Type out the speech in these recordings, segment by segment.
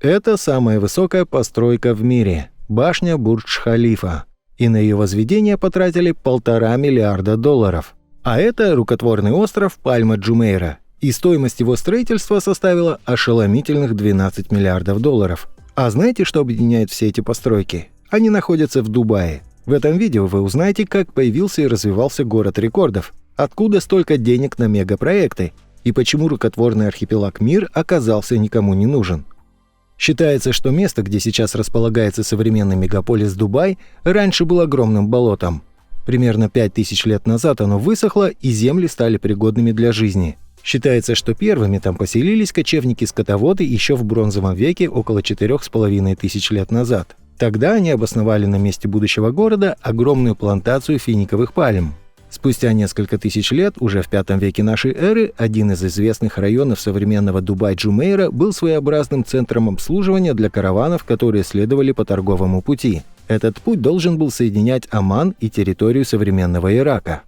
Это самая высокая постройка в мире – башня Бурдж-Халифа. И на ее возведение потратили $1,5 миллиарда. А это рукотворный остров Пальма-Джумейра. И стоимость его строительства составила ошеломительных $12 миллиардов. А знаете, что объединяет все эти постройки? Они находятся в Дубае. В этом видео вы узнаете, как появился и развивался город рекордов, откуда столько денег на мегапроекты и почему рукотворный архипелаг Мир оказался никому не нужен. Считается, что место, где сейчас располагается современный мегаполис Дубай, раньше было огромным болотом. Примерно 5000 лет назад оно высохло, и земли стали пригодными для жизни. Считается, что первыми там поселились кочевники-скотоводы еще в бронзовом веке около 4500 лет назад. Тогда они обосновали на месте будущего города огромную плантацию финиковых пальм. Спустя несколько тысяч лет, уже в V веке нашей эры, один из известных районов современного Дубай-Джумейра был своеобразным центром обслуживания для караванов, которые следовали по торговому пути. Этот путь должен был соединять Оман и территорию современного Ирака.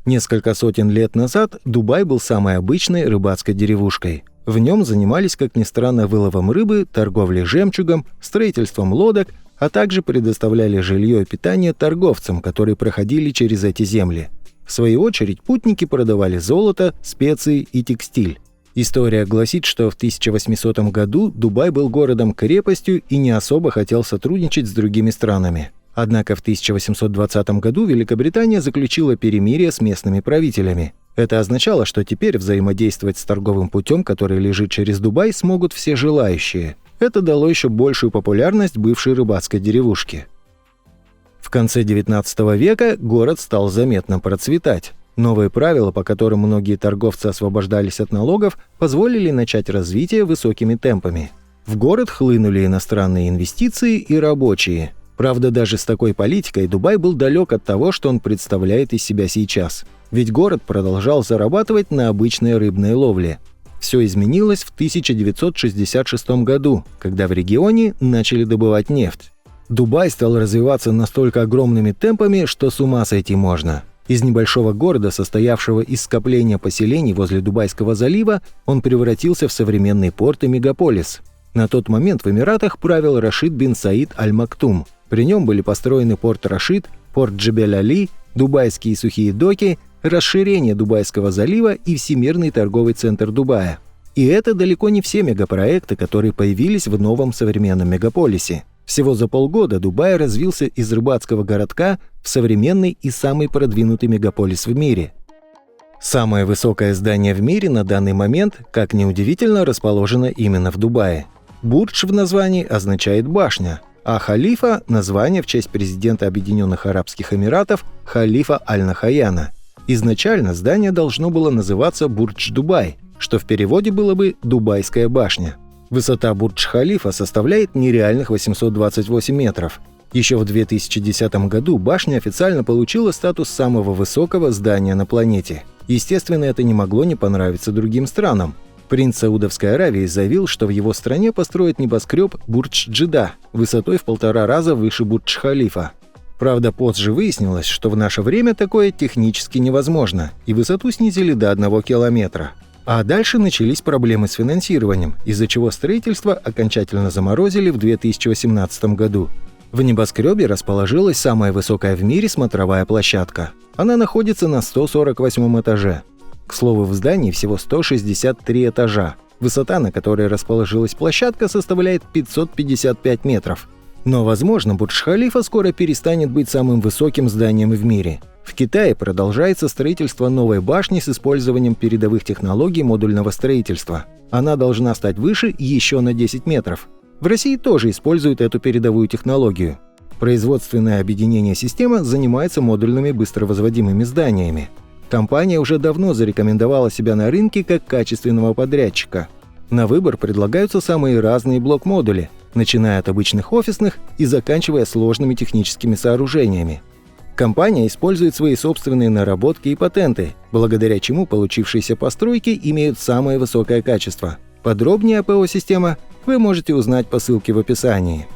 Несколько сотен лет назад Дубай был самой обычной рыбацкой деревушкой. В нем занимались, как ни странно, выловом рыбы, торговлей жемчугом, строительством лодок, а также предоставляли жилье и питание торговцам, которые проходили через эти земли. В свою очередь, путники продавали золото, специи и текстиль. История гласит, что в 1800 году Дубай был городом-крепостью и не особо хотел сотрудничать с другими странами. Однако в 1820 году Великобритания заключила перемирие с местными правителями. Это означало, что теперь взаимодействовать с торговым путем, который лежит через Дубай, смогут все желающие. Это дало еще большую популярность бывшей рыбацкой деревушке. В конце XIX века город стал заметно процветать. Новые правила, по которым многие торговцы освобождались от налогов, позволили начать развитие высокими темпами. В город хлынули иностранные инвестиции и рабочие. Правда, даже с такой политикой Дубай был далек от того, что он представляет из себя сейчас. Ведь город продолжал зарабатывать на обычной рыбной ловле. Все изменилось в 1966 году, когда в регионе начали добывать нефть. Дубай стал развиваться настолько огромными темпами, что с ума сойти можно. Из небольшого города, состоявшего из скопления поселений возле Дубайского залива, он превратился в современный порт и мегаполис. На тот момент в Эмиратах правил Рашид бин Саид Аль-Мактум. При нем были построены порт Рашид, порт Джебель-Али, дубайские сухие доки, расширение Дубайского залива и Всемирный торговый центр Дубая. И это далеко не все мегапроекты, которые появились в новом современном мегаполисе. Всего за полгода Дубай развился из рыбацкого городка в современный и самый продвинутый мегаполис в мире. Самое высокое здание в мире на данный момент, как ни удивительно, расположено именно в Дубае. Бурдж в названии означает «башня», а халифа – название в честь президента Объединенных Арабских Эмиратов халифа Аль-Нахаяна. Изначально здание должно было называться Бурдж-Дубай, что в переводе было бы «Дубайская башня». Высота Бурдж-Халифа составляет нереальных 828 метров. Еще в 2010 году башня официально получила статус самого высокого здания на планете. Естественно, это не могло не понравиться другим странам. Принц Саудовской Аравии заявил, что в его стране построят небоскреб Бурдж-Джида высотой в 1,5 раза выше Бурдж-Халифа. Правда, позже выяснилось, что в наше время такое технически невозможно, и высоту снизили до 1 километра. А дальше начались проблемы с финансированием, из-за чего строительство окончательно заморозили в 2018 году. В небоскребе расположилась самая высокая в мире смотровая площадка. Она находится на 148 этаже. К слову, в здании всего 163 этажа. Высота, на которой расположилась площадка, составляет 555 метров. Но, возможно, Бурдж-Халифа скоро перестанет быть самым высоким зданием в мире. В Китае продолжается строительство новой башни с использованием передовых технологий модульного строительства. Она должна стать выше еще на 10 метров. В России тоже используют эту передовую технологию. Производственное объединение «Система» занимается модульными быстровозводимыми зданиями. Компания уже давно зарекомендовала себя на рынке как качественного подрядчика. На выбор предлагаются самые разные блок-модули, начиная от обычных офисных и заканчивая сложными техническими сооружениями. Компания использует свои собственные наработки и патенты, благодаря чему получившиеся постройки имеют самое высокое качество. Подробнее о ПО «Система» вы можете узнать по ссылке в описании.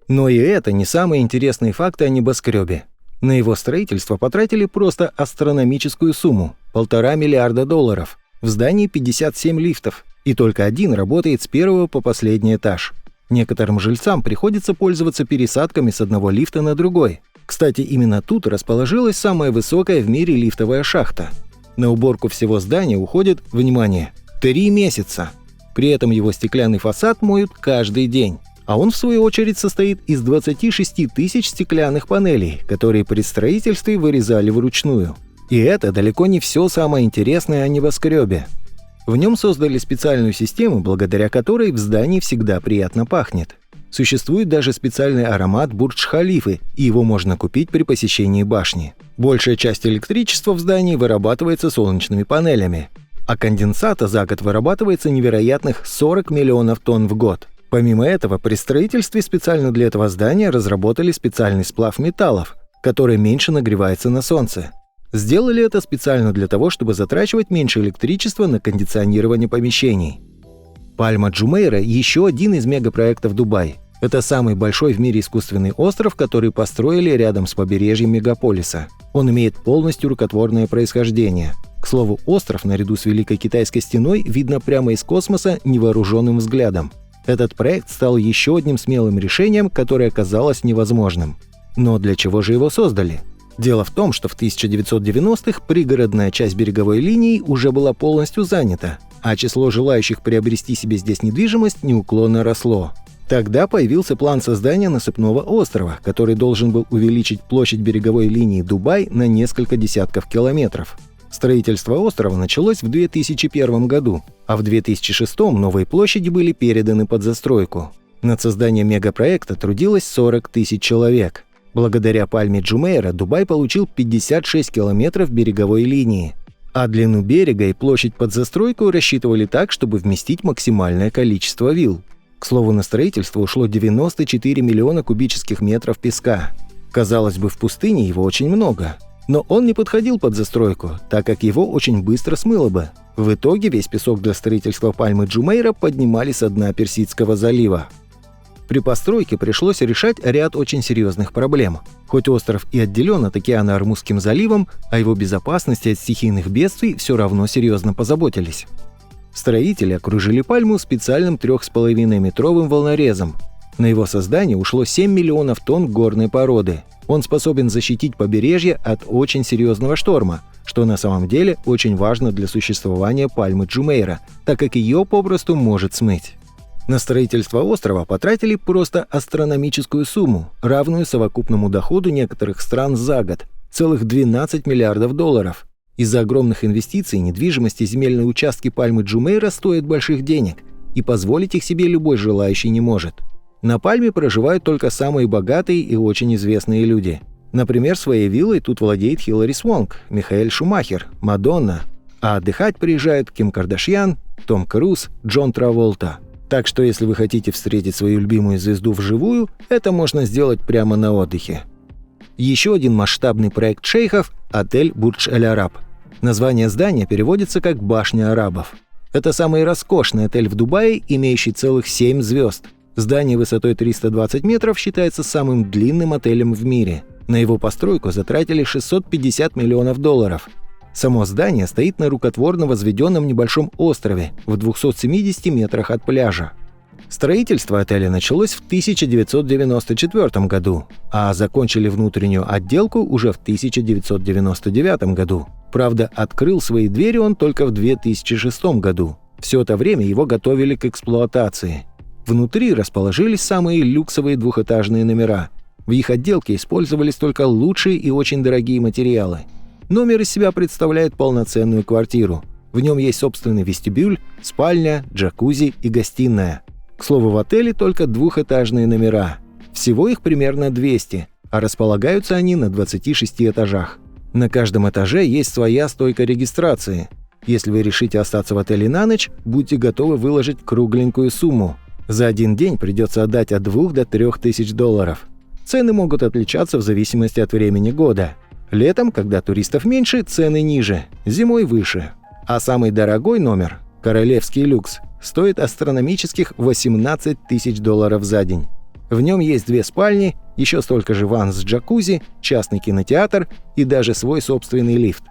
Но и это не самые интересные факты о небоскребе. На его строительство потратили просто астрономическую сумму – $1,5 миллиарда. В здании 57 лифтов, и только один работает с первого по последний этаж. Некоторым жильцам приходится пользоваться пересадками с одного лифта на другой. Кстати, именно тут расположилась самая высокая в мире лифтовая шахта. На уборку всего здания уходит, внимание, 3 месяца. При этом его стеклянный фасад моют каждый день. А он, в свою очередь, состоит из 26 тысяч стеклянных панелей, которые при строительстве вырезали вручную. И это далеко не все самое интересное о небоскребе. В нем создали специальную систему, благодаря которой в здании всегда приятно пахнет. Существует даже специальный аромат Бурдж-Халифы, и его можно купить при посещении башни. Большая часть электричества в здании вырабатывается солнечными панелями, а конденсата за год вырабатывается невероятных 40 миллионов тонн в год. Помимо этого, при строительстве специально для этого здания разработали специальный сплав металлов, который меньше нагревается на солнце. Сделали это специально для того, чтобы затрачивать меньше электричества на кондиционирование помещений. Пальма Джумейра – еще один из мегапроектов Дубай. Это самый большой в мире искусственный остров, который построили рядом с побережьем мегаполиса. Он имеет полностью рукотворное происхождение. К слову, остров наряду с Великой Китайской стеной видно прямо из космоса невооруженным взглядом. Этот проект стал еще одним смелым решением, которое казалось невозможным. Но для чего же его создали? Дело в том, что в 1990-х пригородная часть береговой линии уже была полностью занята, а число желающих приобрести себе здесь недвижимость неуклонно росло. Тогда появился план создания насыпного острова, который должен был увеличить площадь береговой линии Дубай на несколько десятков километров. Строительство острова началось в 2001 году, а в 2006 новые площади были переданы под застройку. Над созданием мегапроекта трудилось 40 тысяч человек. Благодаря пальме Джумейра Дубай получил 56 километров береговой линии, а длину берега и площадь под застройку рассчитывали так, чтобы вместить максимальное количество вилл. К слову, на строительство ушло 94 миллиона кубических метров песка. Казалось бы, в пустыне его очень много. Но он не подходил под застройку, так как его очень быстро смыло бы. В итоге весь песок для строительства пальмы Джумейра поднимали со дна Персидского залива. При постройке пришлось решать ряд очень серьезных проблем. Хоть остров и отделен от океана Ормузским заливом, о его безопасности от стихийных бедствий все равно серьезно позаботились. Строители окружили пальму специальным 3,5-метровым волнорезом. На его создание ушло 7 миллионов тонн горной породы. Он способен защитить побережье от очень серьезного шторма, что на самом деле очень важно для существования пальмы Джумейра, так как ее попросту может смыть. На строительство острова потратили просто астрономическую сумму, равную совокупному доходу некоторых стран за год – целых 12 миллиардов долларов. Из-за огромных инвестиций недвижимость и земельные участки пальмы Джумейра стоят больших денег, и позволить их себе любой желающий не может. На пальме проживают только самые богатые и очень известные люди. Например, своей виллой тут владеет Хиллари Свонг, Михаэль Шумахер, Мадонна. А отдыхать приезжают Ким Кардашьян, Том Круз, Джон Траволта. Так что если вы хотите встретить свою любимую звезду вживую, это можно сделать прямо на отдыхе. Еще один масштабный проект шейхов – отель Бурдж-Аль-Араб. Название здания переводится как «Башня арабов». Это самый роскошный отель в Дубае, имеющий целых 7 звезд. Здание высотой 320 метров считается самым длинным отелем в мире. На его постройку затратили 650 миллионов долларов. Само здание стоит на рукотворно возведенном небольшом острове в 270 метрах от пляжа. Строительство отеля началось в 1994 году, а закончили внутреннюю отделку уже в 1999 году. Правда, открыл свои двери он только в 2006 году. Все это время его готовили к эксплуатации. Внутри расположились самые люксовые двухэтажные номера. В их отделке использовались только лучшие и очень дорогие материалы. Номер из себя представляет полноценную квартиру. В нем есть собственный вестибюль, спальня, джакузи и гостиная. К слову, в отеле только двухэтажные номера. Всего их примерно 200, а располагаются они на 26 этажах. На каждом этаже есть своя стойка регистрации. Если вы решите остаться в отеле на ночь, будьте готовы выложить кругленькую сумму. За один день придется отдать от 2 до 3 тысяч долларов. Цены могут отличаться в зависимости от времени года. Летом, когда туристов меньше, цены ниже, зимой выше. А самый дорогой номер, королевский люкс, стоит астрономических 18 тысяч долларов за день. В нем есть 2 спальни, еще столько же ванн с джакузи, частный кинотеатр и даже свой собственный лифт.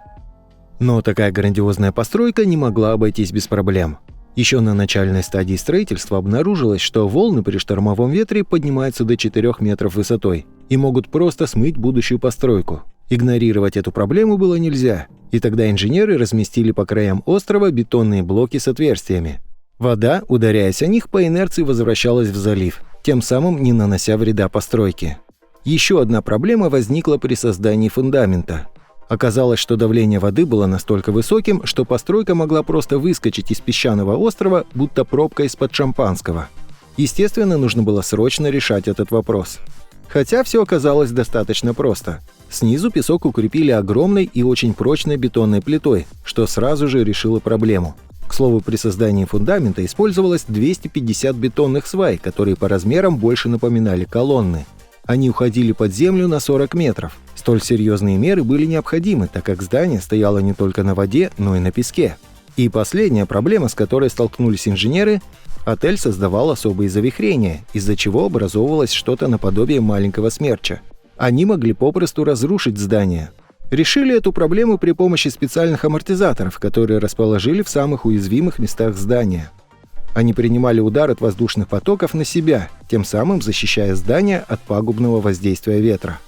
Но такая грандиозная постройка не могла обойтись без проблем. Еще на начальной стадии строительства обнаружилось, что волны при штормовом ветре поднимаются до 4 метров высотой и могут просто смыть будущую постройку. Игнорировать эту проблему было нельзя, и тогда инженеры разместили по краям острова бетонные блоки с отверстиями. Вода, ударяясь о них, по инерции возвращалась в залив, тем самым не нанося вреда постройке. Еще одна проблема возникла при создании фундамента. Оказалось, что давление воды было настолько высоким, что постройка могла просто выскочить из песчаного острова, будто пробка из-под шампанского. Естественно, нужно было срочно решать этот вопрос. Хотя все оказалось достаточно просто. Снизу песок укрепили огромной и очень прочной бетонной плитой, что сразу же решило проблему. К слову, при создании фундамента использовалось 250 бетонных свай, которые по размерам больше напоминали колонны. Они уходили под землю на 40 метров. Столь серьезные меры были необходимы, так как здание стояло не только на воде, но и на песке. И последняя проблема, с которой столкнулись инженеры – отель создавал особые завихрения, из-за чего образовывалось что-то наподобие маленького смерча. Они могли попросту разрушить здание. Решили эту проблему при помощи специальных амортизаторов, которые расположили в самых уязвимых местах здания. Они принимали удар от воздушных потоков на себя, тем самым защищая здание от пагубного воздействия ветра.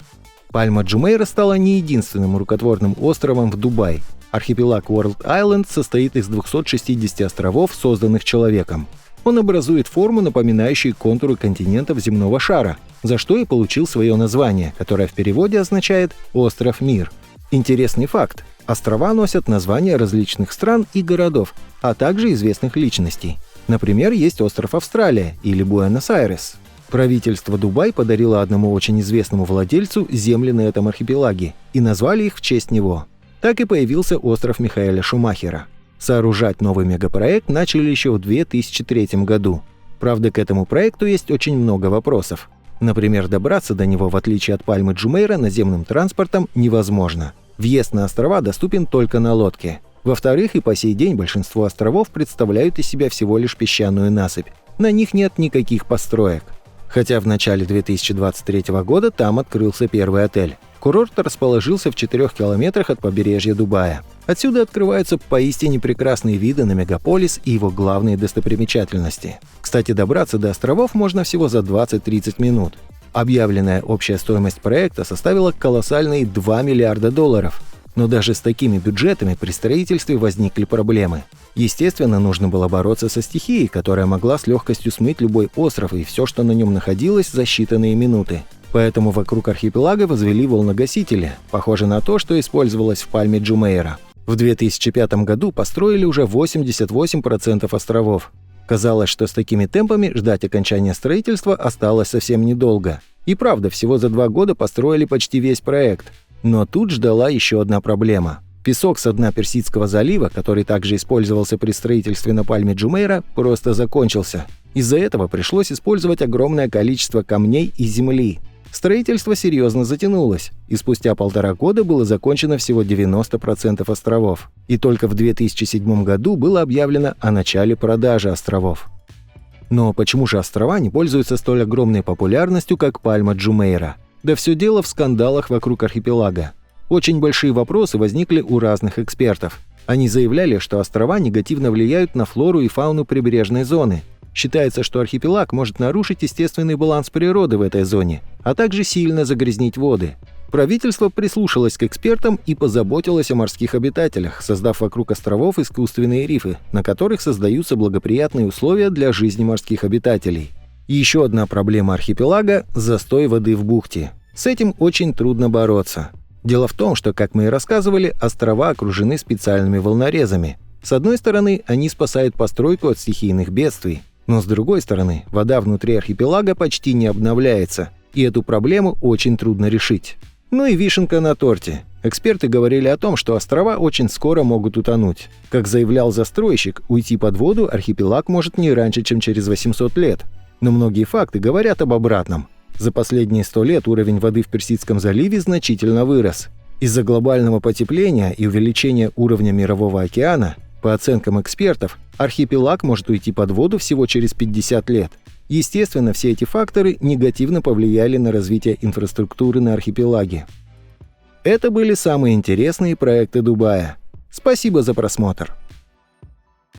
Пальма-Джумейра стала не единственным рукотворным островом в Дубае. Архипелаг World Island состоит из 260 островов, созданных человеком. Он образует форму, напоминающую контуры континентов земного шара, за что и получил свое название, которое в переводе означает «остров Мир». Интересный факт. Острова носят названия различных стран и городов, а также известных личностей. Например, есть остров Австралия или Буэнос-Айрес. Правительство Дубай подарило одному очень известному владельцу земли на этом архипелаге и назвали их в честь него. Так и появился остров Михаэля Шумахера. Сооружать новый мегапроект начали еще в 2003 году. Правда, к этому проекту есть очень много вопросов. Например, добраться до него, в отличие от Пальмы-Джумейра, наземным транспортом невозможно. Въезд на острова доступен только на лодке. Во-вторых, и по сей день большинство островов представляют из себя всего лишь песчаную насыпь. На них нет никаких построек. Хотя в начале 2023 года там открылся первый отель. Курорт расположился в 4 километрах от побережья Дубая. Отсюда открываются поистине прекрасные виды на мегаполис и его главные достопримечательности. Кстати, добраться до островов можно всего за 20-30 минут. Объявленная общая стоимость проекта составила колоссальные $2 миллиарда. Но даже с такими бюджетами при строительстве возникли проблемы. Естественно, нужно было бороться со стихией, которая могла с легкостью смыть любой остров и все, что на нем находилось, за считанные минуты. Поэтому вокруг архипелага возвели волногасители, похоже на то, что использовалось в Пальме-Джумейра. В 2005 году построили уже 88% островов. Казалось, что с такими темпами ждать окончания строительства осталось совсем недолго. И правда, всего за 2 года построили почти весь проект. Но тут ждала еще одна проблема. Песок со дна Персидского залива, который также использовался при строительстве на Пальме-Джумейра, просто закончился. Из-за этого пришлось использовать огромное количество камней и земли. Строительство серьезно затянулось, и спустя 1,5 года было закончено всего 90% островов. И только в 2007 году было объявлено о начале продажи островов. Но почему же острова не пользуются столь огромной популярностью, как Пальма-Джумейра? Да все дело в скандалах вокруг архипелага. Очень большие вопросы возникли у разных экспертов. Они заявляли, что острова негативно влияют на флору и фауну прибрежной зоны. Считается, что архипелаг может нарушить естественный баланс природы в этой зоне, а также сильно загрязнить воды. Правительство прислушалось к экспертам и позаботилось о морских обитателях, создав вокруг островов искусственные рифы, на которых создаются благоприятные условия для жизни морских обитателей. И еще одна проблема архипелага – застой воды в бухте. С этим очень трудно бороться. Дело в том, что, как мы и рассказывали, острова окружены специальными волнорезами. С одной стороны, они спасают постройку от стихийных бедствий, но с другой стороны, вода внутри архипелага почти не обновляется, и эту проблему очень трудно решить. Ну и вишенка на торте. Эксперты говорили о том, что острова очень скоро могут утонуть. Как заявлял застройщик, уйти под воду архипелаг может не раньше, чем через 800 лет. Но многие факты говорят об обратном. За последние 100 лет уровень воды в Персидском заливе значительно вырос. Из-за глобального потепления и увеличения уровня Мирового океана, по оценкам экспертов, архипелаг может уйти под воду всего через 50 лет. Естественно, все эти факторы негативно повлияли на развитие инфраструктуры на архипелаге. Это были самые интересные проекты Дубая. Спасибо за просмотр.